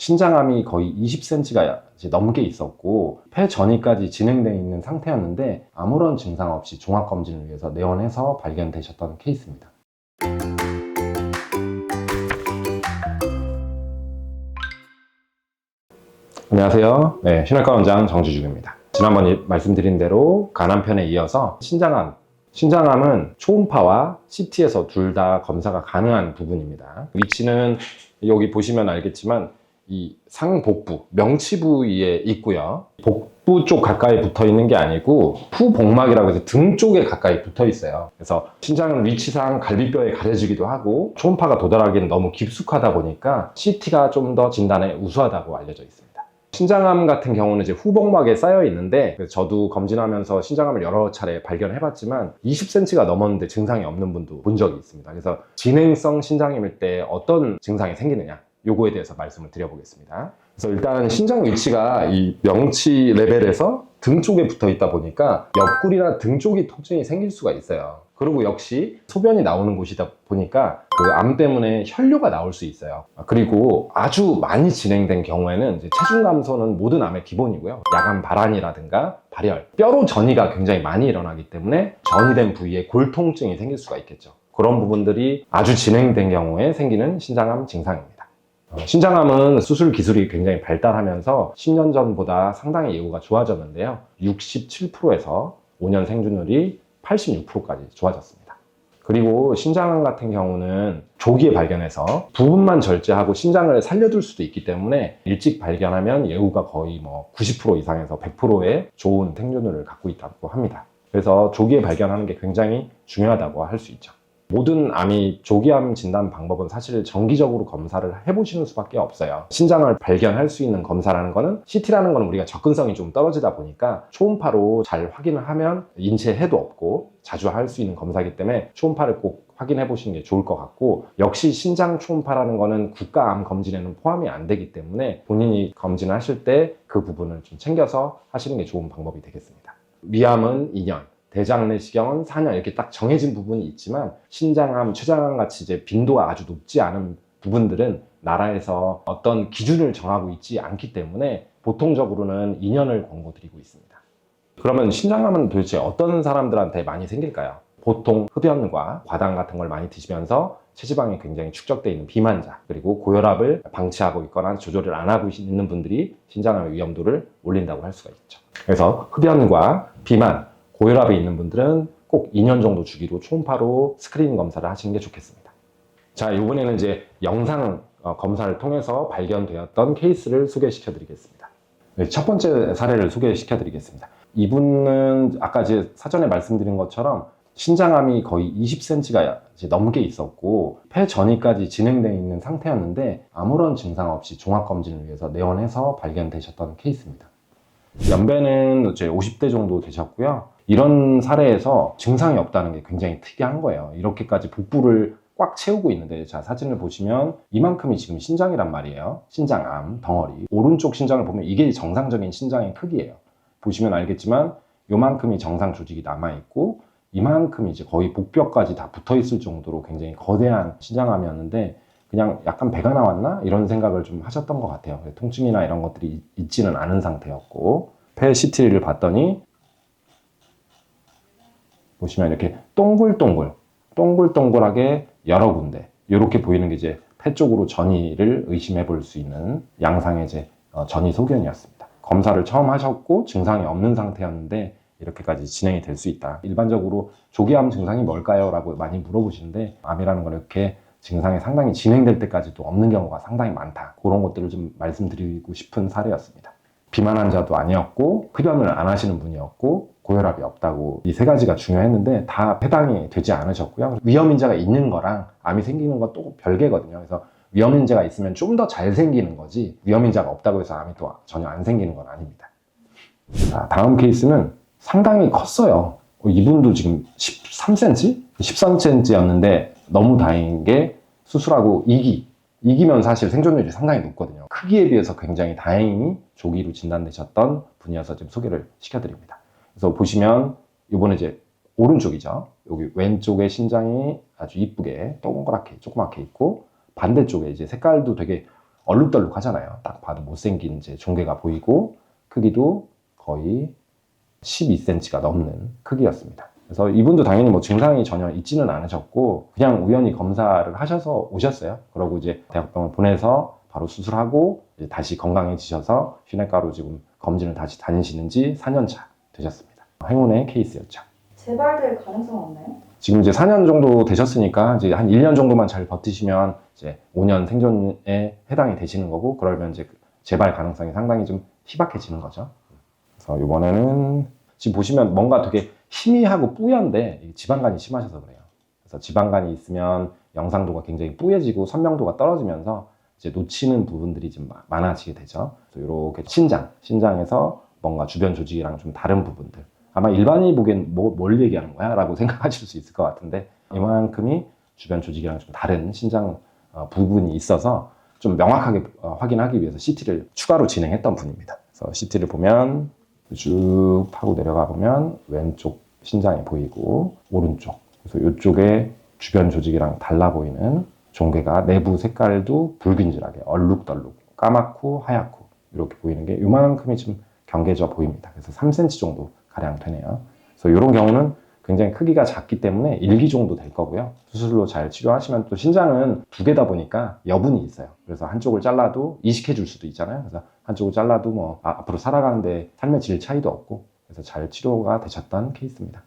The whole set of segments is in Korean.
신장암이 거의 20cm가 넘게 있었고 폐 전이까지 진행되어 있는 상태였는데 아무런 증상 없이 종합검진을 위해서 내원해서 발견되셨던 케이스입니다. 안녕하세요. 신외과 원장 정지중입니다. 지난번 말씀드린 대로 간암편에 이어서 신장암은 초음파와 CT에서 둘 다 검사가 가능한 부분입니다. 위치는 여기 보시면 알겠지만 이 상복부, 명치 부위에 있고요. 복부 쪽 가까이 붙어 있는 게 아니고 후복막이라고 해서 등 쪽에 가까이 붙어 있어요. 그래서 신장은 위치상 갈비뼈에 가려지기도 하고 초음파가 도달하기는 너무 깊숙하다 보니까 CT가 좀 더 진단에 우수하다고 알려져 있습니다. 신장암 같은 경우는 이제 후복막에 쌓여 있는데, 저도 검진하면서 신장암을 여러 차례 발견해 봤지만 20cm가 넘었는데 증상이 없는 분도 본 적이 있습니다. 그래서 진행성 신장암일 때 어떤 증상이 생기느냐, 요거에 대해서 말씀을 드려보겠습니다. 그래서 일단 신장 위치가 이 명치 레벨에서 등 쪽에 붙어 있다 보니까 옆구리나 등 쪽이 통증이 생길 수가 있어요. 그리고 역시 소변이 나오는 곳이다 보니까 그 암 때문에 혈뇨가 나올 수 있어요. 그리고 아주 많이 진행된 경우에는 이제 체중 감소는 모든 암의 기본이고요. 야간 발한이라든가 발열, 뼈로 전이가 굉장히 많이 일어나기 때문에 전이된 부위에 골통증이 생길 수가 있겠죠. 그런 부분들이 아주 진행된 경우에 생기는 신장암 증상입니다. 신장암은 수술 기술이 굉장히 발달하면서 10년 전보다 상당히 예후가 좋아졌는데요. 67%에서 5년 생존율이 86%까지 좋아졌습니다. 그리고 신장암 같은 경우는 조기에 발견해서 부분만 절제하고 신장을 살려둘 수도 있기 때문에 일찍 발견하면 예후가 거의 90% 이상에서 100%의 좋은 생존율을 갖고 있다고 합니다. 그래서 조기에 발견하는 게 굉장히 중요하다고 할 수 있죠. 모든 암이 조기암 진단 방법은 사실 정기적으로 검사를 해보시는 수밖에 없어요. 신장을 발견할 수 있는 검사라는 거는 CT라는 거는 우리가 접근성이 좀 떨어지다 보니까 초음파로 잘 확인을 하면 인체 해도 없고 자주 할 수 있는 검사이기 때문에 초음파를 꼭 확인해 보시는 게 좋을 것 같고, 역시 신장 초음파라는 거는 국가암 검진에는 포함이 안 되기 때문에 본인이 검진을 하실 때 그 부분을 좀 챙겨서 하시는 게 좋은 방법이 되겠습니다. 위암은 2년, 대장 내시경은 4년 이렇게 딱 정해진 부분이 있지만 신장암, 췌장암 같이 이제 빈도가 아주 높지 않은 부분들은 나라에서 어떤 기준을 정하고 있지 않기 때문에 보통적으로는 2년을 권고드리고 있습니다. 그러면 신장암은 도대체 어떤 사람들한테 많이 생길까요? 보통 흡연과 과당 같은 걸 많이 드시면서 체지방이 굉장히 축적되어 있는 비만자, 그리고 고혈압을 방치하고 있거나 조절을 안 하고 있는 분들이 신장암의 위험도를 올린다고 할 수가 있죠. 그래서 흡연과 비만, 고혈압이 있는 분들은 꼭 2년 정도 주기로 초음파로 스크리닝 검사를 하시는 게 좋겠습니다. 자, 이번에는 이제 영상 검사를 통해서 발견되었던 케이스를 소개시켜 드리겠습니다. 첫 번째 사례를 소개시켜 드리겠습니다. 이분은 아까 이제 사전에 말씀드린 것처럼 신장암이 거의 20cm가 넘게 있었고 폐 전이까지 진행되어 있는 상태였는데 아무런 증상 없이 종합검진을 위해서 내원해서 발견되셨던 케이스입니다. 연배는 이제 50대 정도 되셨고요. 이런 사례에서 증상이 없다는 게 굉장히 특이한 거예요. 이렇게까지 복부를 꽉 채우고 있는데, 자, 사진을 보시면 이만큼이 지금 신장이란 말이에요. 신장암 덩어리. 오른쪽 신장을 보면 이게 정상적인 신장의 크기예요. 보시면 알겠지만 요만큼이 정상 조직이 남아있고 이만큼이 이제 거의 복벽까지 다 붙어 있을 정도로 굉장히 거대한 신장암이었는데 그냥 약간 배가 나왔나? 이런 생각을 좀 하셨던 것 같아요. 통증이나 이런 것들이 있지는 않은 상태였고, 폐 CT를 봤더니 보시면 이렇게 동글동글하게 여러 군데 이렇게 보이는 게 이제 폐 쪽으로 전이를 의심해 볼 수 있는 양상의 이제 전이 소견이었습니다. 검사를 처음 하셨고 증상이 없는 상태였는데 이렇게까지 진행이 될 수 있다. 일반적으로 조기암 증상이 뭘까요? 라고 많이 물어보시는데, 암이라는 건 이렇게 증상이 상당히 진행될 때까지도 없는 경우가 상당히 많다. 그런 것들을 좀 말씀드리고 싶은 사례였습니다. 비만 환자도 아니었고 흡연을 안 하시는 분이었고 고혈압이 없다고, 이 세 가지가 중요했는데 다 해당이 되지 않으셨고요. 위험인자가 있는 거랑 암이 생기는 건 또 별개거든요. 그래서 위험인자가 있으면 좀 더 잘 생기는 거지 위험인자가 없다고 해서 암이 또 전혀 안 생기는 건 아닙니다. 자, 다음 케이스는 상당히 컸어요. 이분도 지금 13cm? 13cm였는데 너무 다행인 게 수술하고 2기면 사실 생존율이 상당히 높거든요. 크기에 비해서 굉장히 다행히 조기로 진단되셨던 분이어서 지금 소개를 시켜드립니다. 그래서 보시면 이번에 이제 오른쪽이죠. 여기 왼쪽에 신장이 아주 이쁘게 동그랗게 조그맣게 있고 반대쪽에 이제 색깔도 되게 얼룩덜룩 하잖아요. 딱 봐도 못생긴 이제 종괴가 보이고 크기도 거의 12cm가 넘는 크기였습니다. 그래서 이분도 당연히 뭐 증상이 전혀 있지는 않으셨고 그냥 우연히 검사를 하셔서 오셨어요. 그러고 이제 대학병원 보내서 바로 수술하고 이제 다시 건강해지셔서 휴내과로 지금 검진을 다시 다니시는 지 4년 차 되셨습니다. 행운의 케이스였죠. 재발될 가능성 없나요? 지금 이제 4년 정도 되셨으니까 이제 한 1년 정도만 잘 버티시면 이제 5년 생존에 해당이 되시는 거고 그러면 이제 재발 가능성이 상당히 좀 희박해지는 거죠. 그래서 이번에는 지금 보시면 뭔가 되게 희미하고 뿌연데 지방간이 심하셔서 그래요. 그래서 지방간이 있으면 영상도가 굉장히 뿌얘지고 선명도가 떨어지면서 이제 놓치는 부분들이 좀 많아지게 되죠. 그래서 이렇게 신장에서 뭔가 주변 조직이랑 좀 다른 부분들. 아마 일반인이 보기엔 뭘 얘기하는 거야? 라고 생각하실 수 있을 것 같은데 이만큼이 주변 조직이랑 좀 다른 신장 부분이 있어서 좀 명확하게 확인하기 위해서 CT를 추가로 진행했던 분입니다. 그래서 CT를 보면 쭉 파고 내려가 보면 왼쪽 신장이 보이고 오른쪽 그래서 이쪽에 주변 조직이랑 달라 보이는 종괴가 내부 색깔도 붉은질하게 얼룩덜룩 까맣고 하얗고 이렇게 보이는 게 이만큼이 좀 경계져 보입니다. 그래서 3cm 정도 가량 되네요. 그래서 이런 경우는 굉장히 크기가 작기 때문에 1기 정도 될 거고요. 수술로 잘 치료하시면 또 신장은 두 개다 보니까 여분이 있어요. 그래서 한쪽을 잘라도 이식해 줄 수도 있잖아요. 그래서 한쪽을 잘라도 뭐 앞으로 살아가는데 삶의 질 차이도 없고 그래서 잘 치료가 되셨던 케이스입니다.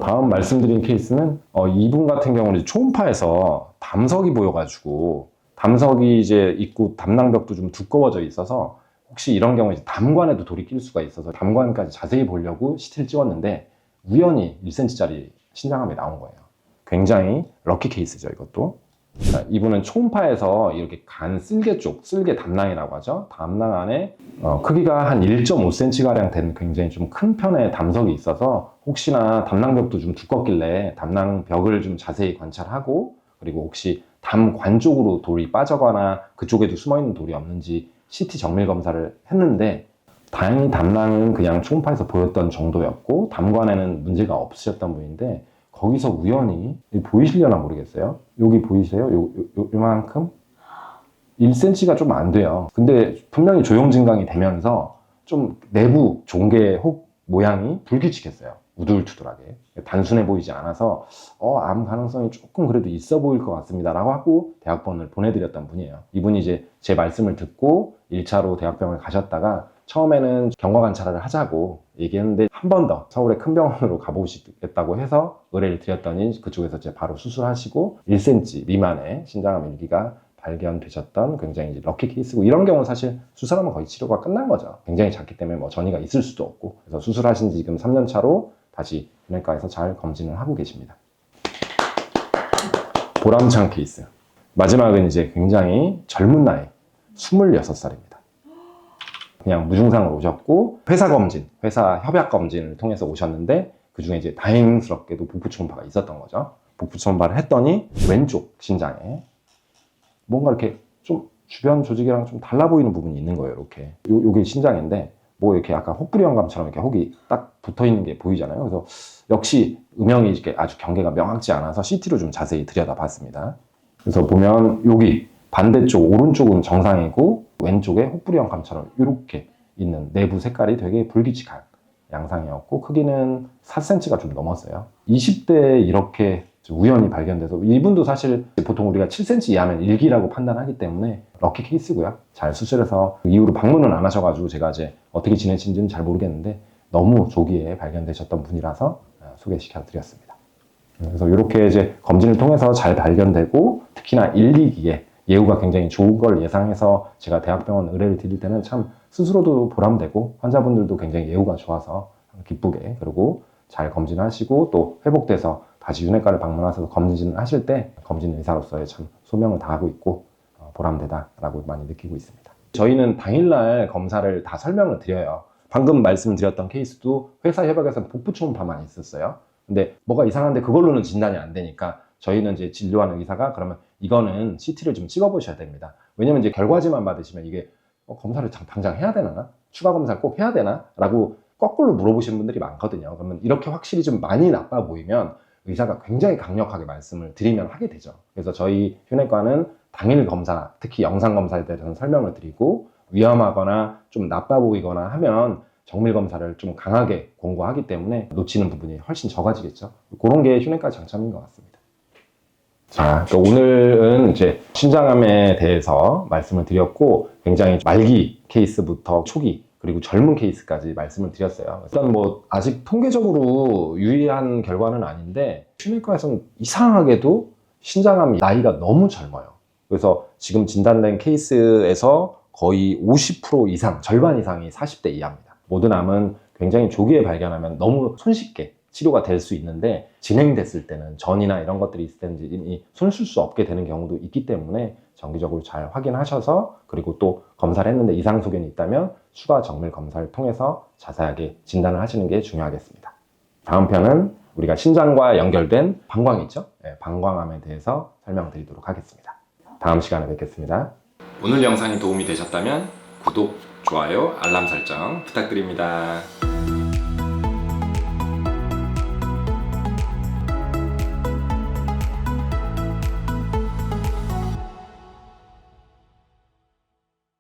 다음 말씀드린 케이스는 이분 같은 경우는 초음파에서 담석이 보여가지고 담석이 이제 있고 담낭벽도 좀 두꺼워져 있어서 혹시 이런 경우에 담관에도 돌이 낄 수가 있어서 담관까지 자세히 보려고 CT를 찍었는데 우연히 1cm짜리 신장암이 나온 거예요. 굉장히 럭키 케이스죠, 이것도. 자, 이분은 초음파에서 이렇게 간 쓸개 쪽, 쓸개 담낭이라고 하죠. 담낭 안에 크기가 한 1.5cm가량 된 굉장히 좀 큰 편의 담석이 있어서 혹시나 담낭벽도 좀 두껍길래 담낭벽을 좀 자세히 관찰하고 그리고 혹시 담관 쪽으로 돌이 빠져거나 그쪽에도 숨어있는 돌이 없는지 CT 정밀 검사를 했는데 다행히 담낭은 그냥 초음파에서 보였던 정도였고 담관에는 문제가 없으셨던 분인데 거기서 우연히 보이시려나 모르겠어요. 여기 보이세요? 요만큼? 1cm가 좀 안 돼요. 근데 분명히 조영진강이 되면서 좀 내부 종괴 혹 모양이 불규칙했어요. 우둘투둘하게. 단순해 보이지 않아서 암 가능성이 조금 그래도 있어 보일 것 같습니다 라고 하고 대학병원을 보내드렸던 분이에요. 이분이 이제 제 말씀을 듣고 1차로 대학병원을 가셨다가 처음에는 경과관찰을 하자고 얘기했는데 한 번 더 서울의 큰 병원으로 가보시겠다고 해서 의뢰를 드렸더니 그쪽에서 이제 바로 수술하시고 1cm 미만의 신장암 1기가 발견되셨던 굉장히 럭키 케이스고 이런 경우는 사실 수술하면 거의 치료가 끝난 거죠. 굉장히 작기 때문에 뭐 전이가 있을 수도 없고 그래서 수술하신 지 지금 3년 차로 다시 분해과에서 잘 검진을 하고 계십니다. 보람찬 케이스. 마지막은 이제 굉장히 젊은 나이 26살입니다. 그냥 무증상으로 오셨고 회사 검진, 회사 협약 검진을 통해서 오셨는데 그중에 이제 다행스럽게도 복부 초음파가 있었던 거죠. 복부 초음파를 했더니 왼쪽 신장에 뭔가 이렇게 좀 주변 조직이랑 좀 달라 보이는 부분이 있는 거예요. 이렇게 요게 신장인데 뭐 이렇게 약간 혹부리 영감처럼 이렇게 혹이 딱 붙어 있는 게 보이잖아요. 그래서 역시 음영이 이렇게 아주 경계가 명확지 않아서 CT로 좀 자세히 들여다봤습니다. 그래서 보면 여기 반대쪽 오른쪽은 정상이고 왼쪽에 혹부리 영감처럼 이렇게 있는 내부 색깔이 되게 불규칙한 양상이었고 크기는 4cm가 좀 넘었어요. 20대에 이렇게 우연히 발견돼서 이분도 사실 보통 우리가 7cm 이하면 1기라고 판단하기 때문에 럭키 케이스고요. 잘 수술해서 그 이후로 방문은 안 하셔가지고 제가 이제 어떻게 지내신지는 잘 모르겠는데 너무 조기에 발견되셨던 분이라서 소개시켜 드렸습니다. 그래서 이렇게 이제 검진을 통해서 잘 발견되고 특히나 1, 2기에 예후가 굉장히 좋은 걸 예상해서 제가 대학병원 의뢰를 드릴 때는 참 스스로도 보람되고 환자분들도 굉장히 예후가 좋아서 기쁘게 그리고 잘 검진하시고 또 회복돼서 다시 윤회과를 방문하셔서 검진을 하실 때 검진 의사로서의 참 소명을 다하고 있고 보람되다라고 많이 느끼고 있습니다. 저희는 당일날 검사를 다 설명을 드려요. 방금 말씀드렸던 케이스도 회사 협약에서는 복부 초음파만 있었어요. 근데 뭐가 이상한데 그걸로는 진단이 안 되니까 저희는 이제 진료하는 의사가 그러면 이거는 CT를 좀 찍어보셔야 됩니다. 왜냐면 이제 결과지만 받으시면 이게 검사를 당장 해야 되나? 추가 검사를 꼭 해야 되나? 라고 거꾸로 물어보시는 분들이 많거든요. 그러면 이렇게 확실히 좀 많이 나빠 보이면 의사가 굉장히 강력하게 말씀을 드리면 하게 되죠. 그래서 저희 흉내과는 당일 검사, 특히 영상 검사에 대해서는 설명을 드리고 위험하거나 좀 나빠 보이거나 하면 정밀 검사를 좀 강하게 권고하기 때문에 놓치는 부분이 훨씬 적어지겠죠. 그런 게 휴내과 장점인 것 같습니다. 자, 그러니까 오늘은 이제 신장암에 대해서 말씀을 드렸고 굉장히 말기 케이스부터 초기 그리고 젊은 케이스까지 말씀을 드렸어요. 일단 뭐 아직 통계적으로 유의한 결과는 아닌데 휴내과에서는 이상하게도 신장암 나이가 너무 젊어요. 그래서 지금 진단된 케이스에서 거의 50% 이상, 절반 이상이 40대 이하입니다. 모든 암은 굉장히 조기에 발견하면 너무 손쉽게 치료가 될 수 있는데 진행됐을 때는 전이나 이런 것들이 있을 때는 이미 손쓸 수 없게 되는 경우도 있기 때문에 정기적으로 잘 확인하셔서 그리고 또 검사를 했는데 이상 소견이 있다면 추가 정밀 검사를 통해서 자세하게 진단을 하시는 게 중요하겠습니다. 다음 편은 우리가 신장과 연결된 방광 있죠? 네, 방광암에 대해서 설명드리도록 하겠습니다. 다음 시간에 뵙겠습니다. 오늘 영상이 도움이 되셨다면 구독, 좋아요, 알람 설정 부탁드립니다.